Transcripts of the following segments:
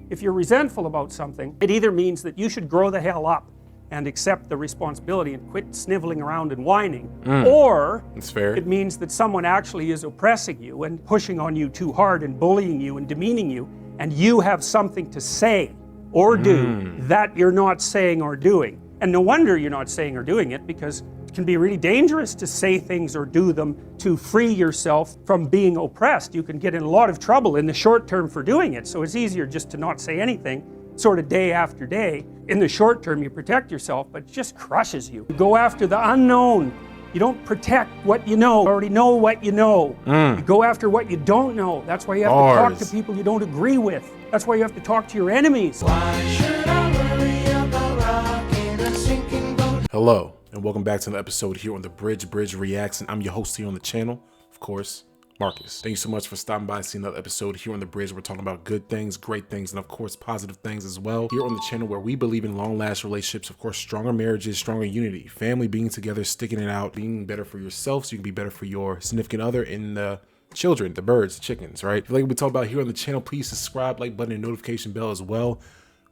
if you're resentful about something, it either means that you should grow the hell up and accept the responsibility and quit sniveling around and whining, or That's fair. it means that someone actually is oppressing you and pushing on you too hard and bullying you and demeaning you, and you have something to say or do that you're not saying or doing. And no wonder you're not saying or doing it, because it can be really dangerous to say things or do them to free yourself from being oppressed. You can get in a lot of trouble in the short term for doing it, so it's easier just to not say anything, sort of day after day. In the short term you protect yourself, but it just crushes you. You go after the unknown. You don't protect what you know. You already know what you know. You go after what you don't know. That's why you have to talk to people you don't agree with. That's why you have to talk to your enemies. Why should I worry about rocking a sinking boat? Hello, and welcome back to an episode here on the Bridge Reacts, and I'm your host here on the channel, of course, Marcus. Thank you so much for stopping by and seeing another episode here on the Bridge. We're talking about good things, great things, and of course positive things as well. Here on the channel where we believe in long-lasting relationships, of course, stronger marriages, stronger unity, family being together, sticking it out, being better for yourself so you can be better for your significant other, and the children, the birds, the chickens, right? If you like what we talk about here on the channel, please subscribe, like button, and notification bell as well.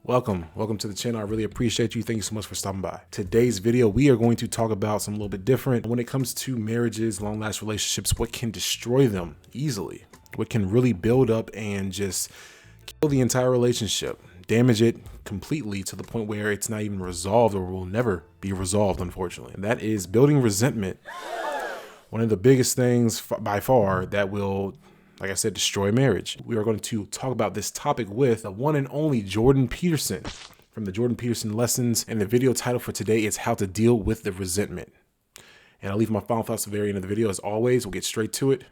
Welcome to the channel. I really appreciate you. Thank you so much for stopping by. Today's video, we are going to talk about something a little bit different when it comes to marriages, long-lasting relationships. What can destroy them easily? What can really build up and just kill the entire relationship, damage it completely to the point where it's not even resolved or will never be resolved, unfortunately. And that is building resentment. One of the biggest things by far that will, like I said, destroy marriage. We are going to talk about this topic with the one and only Jordan Peterson from the Jordan Peterson Lessons. And the video title for today is How to Deal with the Resentment. And I'll leave my final thoughts at the very end of the video. As always, we'll get straight to it.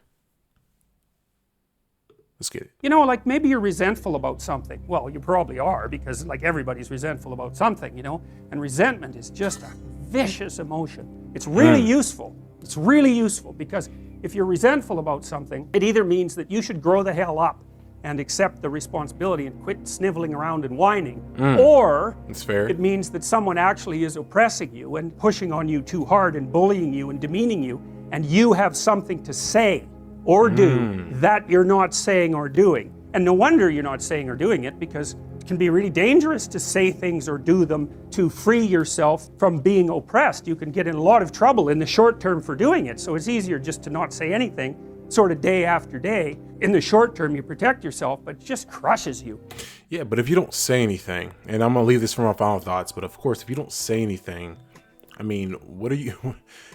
Let's get it. You know, like maybe you're resentful about something. Well, you probably are, because like everybody's resentful about something, you know? And resentment is just a vicious emotion. It's really useful. It's really useful because if you're resentful about something, it either means that you should grow the hell up and accept the responsibility and quit sniveling around and whining, or That's fair. it means that someone actually is oppressing you and pushing on you too hard and bullying you and demeaning you, and you have something to say or do that you're not saying or doing. And no wonder you're not saying or doing it, because it can be really dangerous to say things or do them to free yourself from being oppressed. You can get in a lot of trouble in the short term for doing it, so it's easier just to not say anything, sort of day after day. In the short term you protect yourself, but it just crushes you. Yeah, but if you don't say anything, and I'm gonna leave this for my final thoughts, but of course, if you don't say anything, I mean,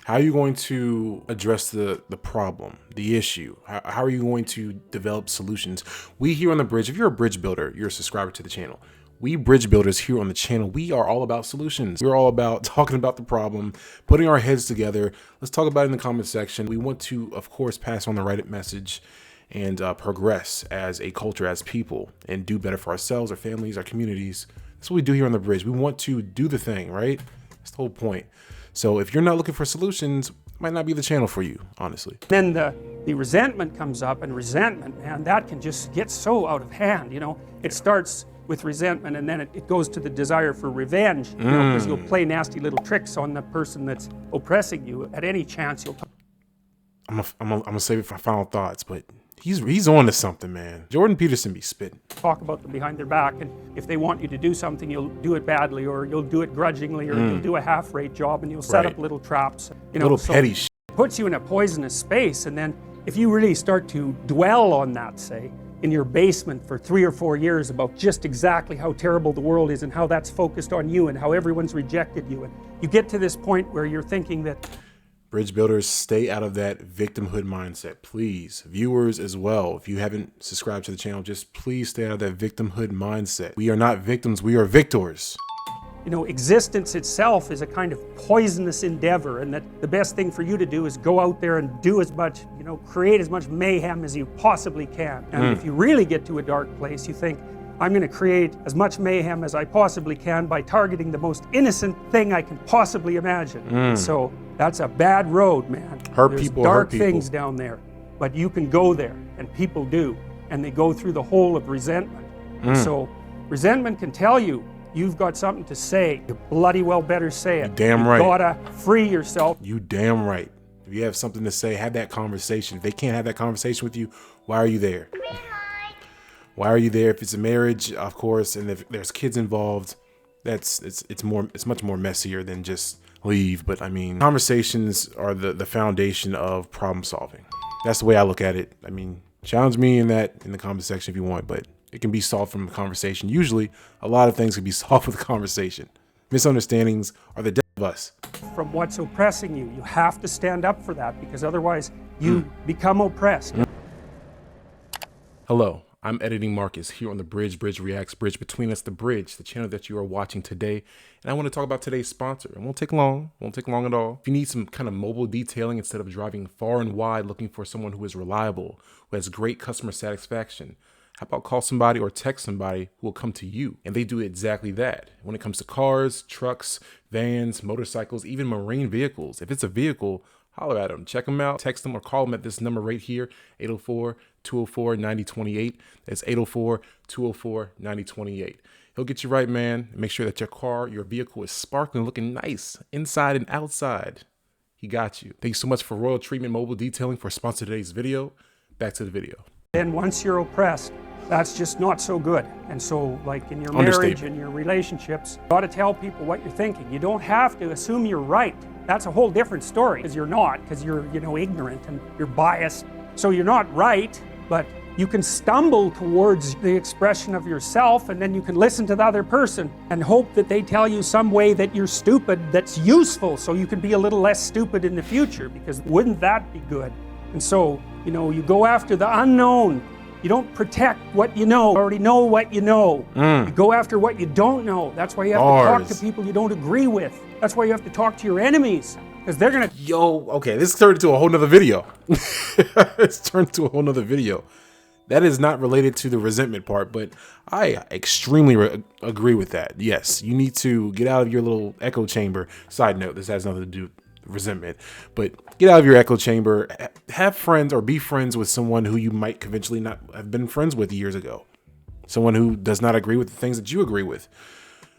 how are you going to address the problem, the issue? How are you going to develop solutions? We here on the Bridge, if you're a bridge builder, you're a subscriber to the channel. We bridge builders here on the channel, we are all about solutions. We're all about talking about the problem, putting our heads together. Let's talk about it in the comment section. We want to, of course, pass on the right message and progress as a culture, as people, and do better for ourselves, our families, our communities. That's what we do here on the Bridge. We want to do the thing, right? That's the whole point. So if you're not looking for solutions, it might not be the channel for you, honestly. Then the resentment comes up, and resentment, man, that can just get so out of hand, you know? It starts with resentment, and then it goes to the desire for revenge, you know, because you'll play nasty little tricks on the person that's oppressing you at any chance you'll. I'm gonna save it for final thoughts, but he's on to something, man. Jordan Peterson be spitting. Talk about them behind their back, and if they want you to do something, you'll do it badly, or you'll do it grudgingly, or you'll do a half-rate job, and you'll set up little traps, you know, Little so petty shit. it puts you in a poisonous space. And then if you really start to dwell on that, say, in your basement for 3 or 4 years about just exactly how terrible the world is and how that's focused on you and how everyone's rejected you, and you get to this point where you're thinking that Bridge builders, stay out of that victimhood mindset, please. Viewers as well, if you haven't subscribed to the channel, just please stay out of that victimhood mindset. We are not victims, we are victors. you know, existence itself is a kind of poisonous endeavor, and that the best thing for you to do is go out there and do as much, you know, create as much mayhem as you possibly can. And if you really get to a dark place, you think, I'm going to create as much mayhem as I possibly can by targeting the most innocent thing I can possibly imagine. So that's a bad road, man. There's dark things down there, but you can go there, and people do, and they go through the hole of resentment. So resentment can tell you, you've got something to say. You bloody well better say it. You damn right. You gotta free yourself. You damn right. If you have something to say, have that conversation. If they can't have that conversation with you, why are you there? Why are you there? If it's a marriage, of course, and if there's kids involved, it's much more messier than just leave. But I mean, conversations are the foundation of problem solving. That's the way I look at it. I mean, challenge me in the comment section if you want, but it can be solved from a conversation. Usually, a lot of things can be solved with a conversation. Misunderstandings are the death of us. From what's oppressing you. You have to stand up for that, because otherwise you become oppressed. Hello, I'm Editing Marcus here on the Bridge Reacts, Bridge Between Us, the Bridge, the channel that you are watching today. And I want to talk about today's sponsor. It won't take long at all. If you need some kind of mobile detailing instead of driving far and wide looking for someone who is reliable, who has great customer satisfaction, how about call somebody or text somebody who will come to you? And they do exactly that. When it comes to cars, trucks, vans, motorcycles, even marine vehicles, if it's a vehicle, holler at them, check them out, text them or call them at this number right here, 804-204-9028. That's 804-204-9028. He'll get you right, man. Make sure that your vehicle is sparkling, looking nice, inside and outside. He got you. Thanks so much for Royal Treatment Mobile Detailing for sponsoring today's video. Back to the video. Then once you're oppressed, that's just not so good. And so, like in your marriage and your relationships, you got to tell people what you're thinking. You don't have to assume you're right. That's a whole different story, because you're not, because you're, ignorant and you're biased. So you're not right, but you can stumble towards the expression of yourself, and then you can listen to the other person and hope that they tell you some way that you're stupid that's useful, so you can be a little less stupid in the future, because wouldn't that be good? And so, you go after the unknown. You don't protect what you know. You already know what you know. You go after what you don't know. That's why you have to talk to people you don't agree with. That's why you have to talk to your enemies, because they're gonna... Okay, this turned into a whole nother video. That is not related to the resentment part, but I extremely agree with that. Yes, you need to get out of your little echo chamber. Side note, this has nothing to do with resentment, but get out of your echo chamber. Have friends or be friends with someone who you might conventionally not have been friends with years ago. Someone who does not agree with the things that you agree with.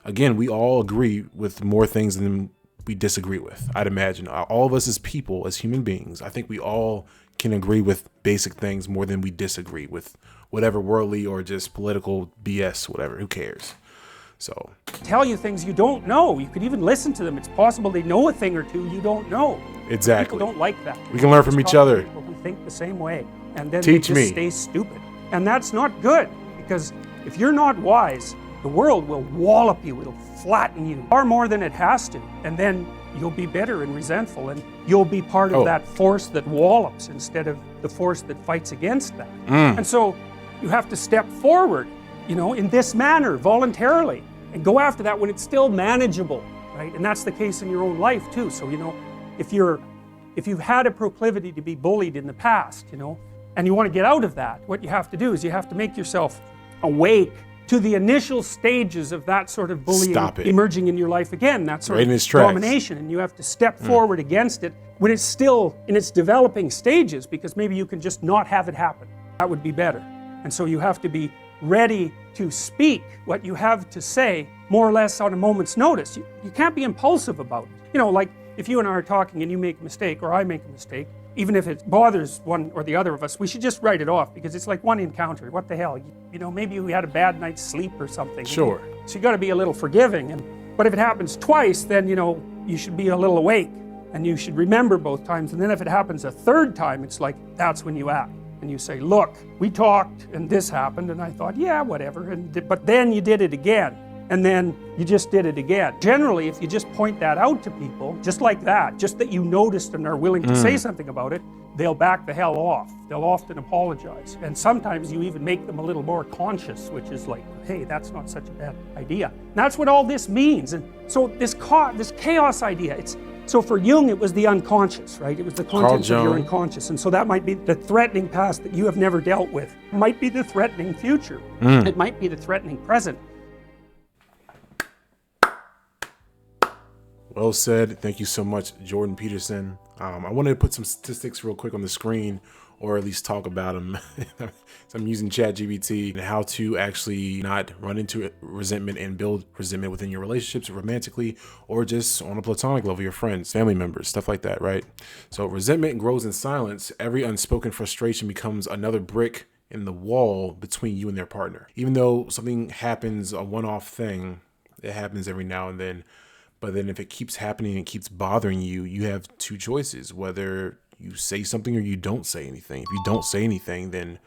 Again, we all agree with more things than we disagree with. I'd imagine all of us as people, as human beings, I think we all can agree with basic things more than we disagree with whatever worldly or just political BS, whatever, who cares? So tell you things you don't know. You could even listen to them. It's possible they know a thing or two you don't know. Exactly. People don't like that. We can learn from each other. People who think the same way, and then Teach they just stay stupid. And that's not good, because if you're not wise, the world will wallop you. It'll flatten you far more than it has to. And then you'll be bitter and resentful, and you'll be part of that force that wallops instead of the force that fights against that. And so you have to step forward, in this manner, voluntarily, and go after that when it's still manageable, right? And that's the case in your own life too. So, if you've had a proclivity to be bullied in the past, and you want to get out of that, what you have to do is you have to make yourself awake to the initial stages of that sort of bullying emerging in your life again, that sort of domination, and you have to step forward against it when it's still in its developing stages, because maybe you can just not have it happen. That would be better. And so you have to be ready to speak what you have to say more or less on a moment's notice. You can't be impulsive about it. Like if you and I are talking and you make a mistake or I make a mistake, even if it bothers one or the other of us, we should just write it off, because it's like one encounter. What the hell? Maybe we had a bad night's sleep or something. Sure. So you got to be a little forgiving. But if it happens twice, then you should be a little awake, and you should remember both times. And then if it happens a third time, it's like that's when you act. And you say, look, we talked and this happened, and I thought, yeah, whatever. But then you did it again, and then you just did it again. Generally, if you just point that out to people, just like that, just that you noticed and are willing to say something about it, they'll back the hell off. They'll often apologize. And sometimes you even make them a little more conscious, which is like, hey, that's not such a bad idea. And that's what all this means. And so this chaos idea, so for Jung, it was the unconscious, right? It was the contents of your unconscious. And so that might be the threatening past that you have never dealt with. It might be the threatening future. It might be the threatening present. Well said. Thank you so much, Jordan Peterson. I wanted to put some statistics real quick on the screen, or at least talk about them. So I'm using ChatGPT and how to actually not run into resentment and build resentment within your relationships, romantically or just on a platonic level, your friends, family members, stuff like that, right? So resentment grows in silence. Every unspoken frustration becomes another brick in the wall between you and their partner. Even though something happens, a one-off thing, it happens every now and then. But then if it keeps happening and keeps bothering you, you have two choices, whether you say something or you don't say anything. If you don't say anything, then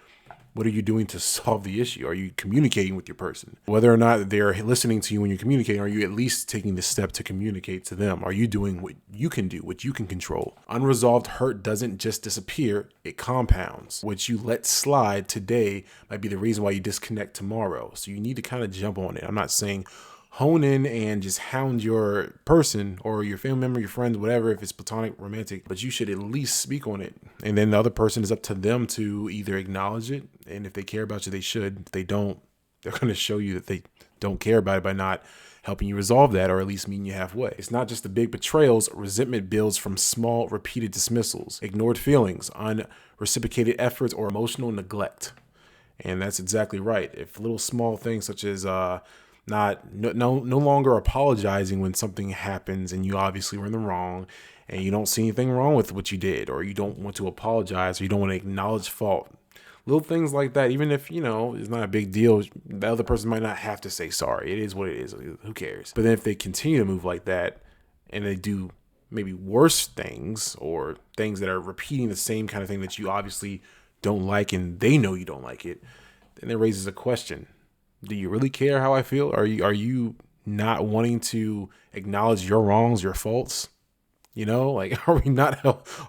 what are you doing to solve the issue? Are you communicating with your person? Whether or not they're listening to you when you're communicating, are you at least taking the step to communicate to them? Are you doing what you can do, what you can control? Unresolved hurt doesn't just disappear, it compounds. What you let slide today might be the reason why you disconnect tomorrow. So you need to kind of jump on it. I'm not saying hone in and just hound your person or your family member, your friends, whatever, if it's platonic, romantic, but you should at least speak on it. And then the other person is up to them to either acknowledge it. And if they care about you, they should. If they don't, they're going to show you that they don't care about it by not helping you resolve that, or at least meeting you halfway. It's not just the big betrayals. Resentment builds from small, repeated dismissals, ignored feelings, unreciprocated efforts, or emotional neglect. And that's exactly right. If little small things such as, no longer apologizing when something happens and you obviously were in the wrong and you don't see anything wrong with what you did, or you don't want to apologize, or you don't want to acknowledge fault. Little things like that, even if, it's not a big deal, the other person might not have to say sorry. It is what it is. Who cares? But then if they continue to move like that and they do maybe worse things, or things that are repeating the same kind of thing that you obviously don't like and they know you don't like it, then it raises a question. Do you really care how I feel? Are you not wanting to acknowledge your wrongs, your faults? Are we not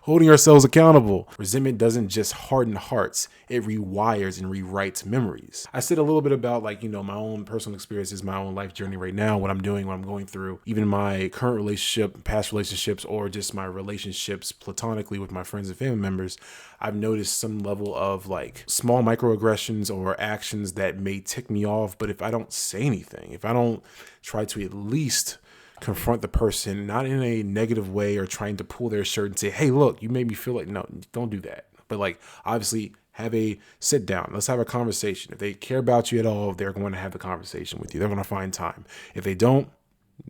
holding ourselves accountable? Resentment doesn't just harden hearts. It rewires and rewrites memories. I said a little bit about my own personal experiences, my own life journey right now, what I'm doing, what I'm going through, even my current relationship, past relationships, or just my relationships platonically with my friends and family members. I've noticed some level of small microaggressions or actions that may tick me off. But if I don't say anything, if I don't try to at least confront the person, not in a negative way or trying to pull their shirt and say, hey, look, you made me feel no, don't do that. But obviously have a sit down. Let's have a conversation. If they care about you at all, they're going to have the conversation with you. They're going to find time. If they don't,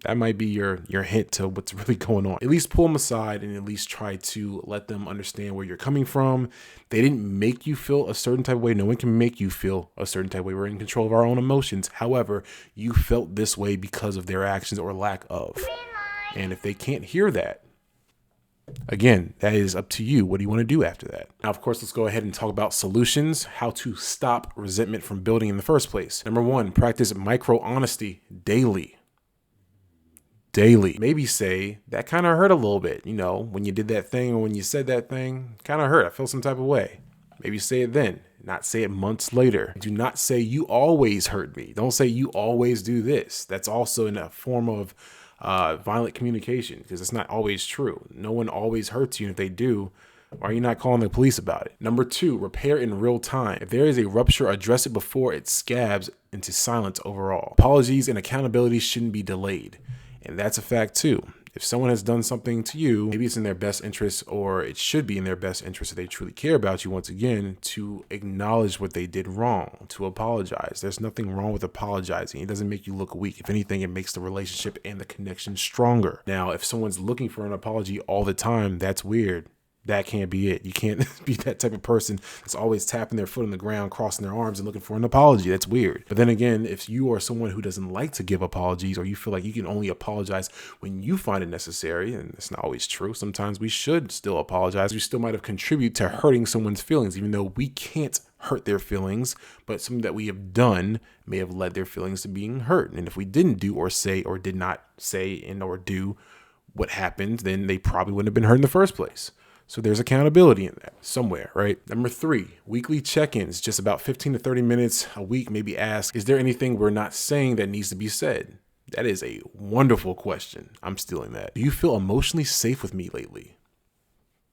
that might be your hint to what's really going on. At least pull them aside and at least try to let them understand where you're coming from. They didn't make you feel a certain type of way. No one can make you feel a certain type of way. We're in control of our own emotions. However, you felt this way because of their actions or lack of. And if they can't hear that, again, that is up to you. What do you want to do after that? Now, of course, let's go ahead and talk about solutions, how to stop resentment from building in the first place. Number 1, practice micro honesty daily. Maybe say, that kind of hurt a little bit. When you did that thing or when you said that thing, kind of hurt. I feel some type of way. Maybe say it then, not say it months later. Do not say you always hurt me. Don't say you always do this. That's also in a form of violent communication, because it's not always true. No one always hurts you. And if they do, why are you not calling the police about it? Number 2, repair in real time. If there is a rupture, address it before it scabs into silence overall. Apologies and accountability shouldn't be delayed. And that's a fact too. If someone has done something to you, maybe it's in their best interest, or it should be in their best interest if they truly care about you, once again, to acknowledge what they did wrong, to apologize. There's nothing wrong with apologizing. It doesn't make you look weak. If anything, it makes the relationship and the connection stronger. Now, if someone's looking for an apology all the time, that's weird. That can't be it. You can't be that type of person that's always tapping their foot on the ground, crossing their arms and looking for an apology. That's weird. But then again, if you are someone who doesn't like to give apologies, or you feel like you can only apologize when you find it necessary, and it's not always true. Sometimes we should still apologize. We still might have contributed to hurting someone's feelings, even though we can't hurt their feelings, but something that we have done may have led their feelings to being hurt. And if we didn't do or say, or did not say and or do what happened, then they probably wouldn't have been hurt in the first place. So there's accountability in that somewhere, right? Number 3, weekly check-ins, just about 15 to 30 minutes a week. Maybe ask, is there anything we're not saying that needs to be said? That is a wonderful question. I'm stealing that. Do you feel emotionally safe with me lately?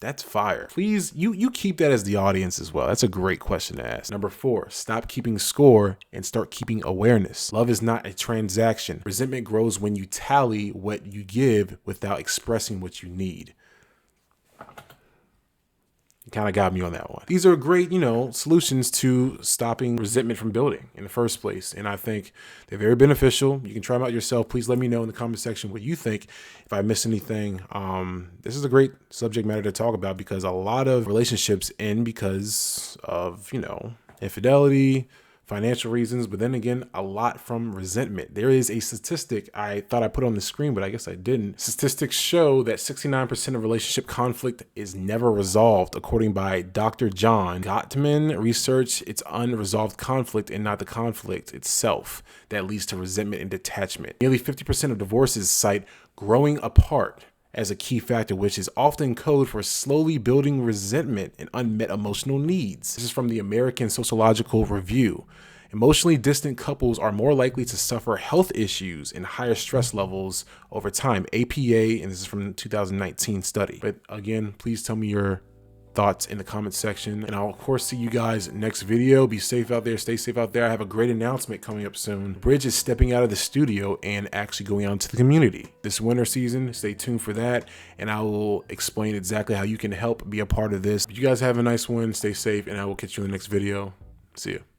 That's fire. Please, you keep that as the audience as well. That's a great question to ask. Number 4, stop keeping score and start keeping awareness. Love is not a transaction. Resentment grows when you tally what you give without expressing what you need. Kind of got me on that one. These are great, solutions to stopping resentment from building in the first place. And I think they're very beneficial. You can try them out yourself. Please let me know in the comment section what you think. If I missed anything, this is a great subject matter to talk about, because a lot of relationships end because of, infidelity, financial reasons, but then again, a lot from resentment. There is a statistic I thought I put on the screen, but I guess I didn't. Statistics show that 69% of relationship conflict is never resolved, according by Dr. John Gottman research. It's unresolved conflict and not the conflict itself that leads to resentment and detachment. Nearly 50% of divorces cite growing apart as a key factor, which is often code for slowly building resentment and unmet emotional needs. This is from the American Sociological Review. Emotionally distant couples are more likely to suffer health issues and higher stress levels over time. APA, and this is from the 2019 study. But again, please tell me your thoughts in the comment section, and I'll of course see you guys next video. Be safe out there, stay safe out there. I have a great announcement coming up soon. Bridge is stepping out of the studio and actually going out into the community this winter season. Stay tuned for that, and I will explain exactly how you can help be a part of this. You guys have a nice one, stay safe, and I will catch you in the next video. See you.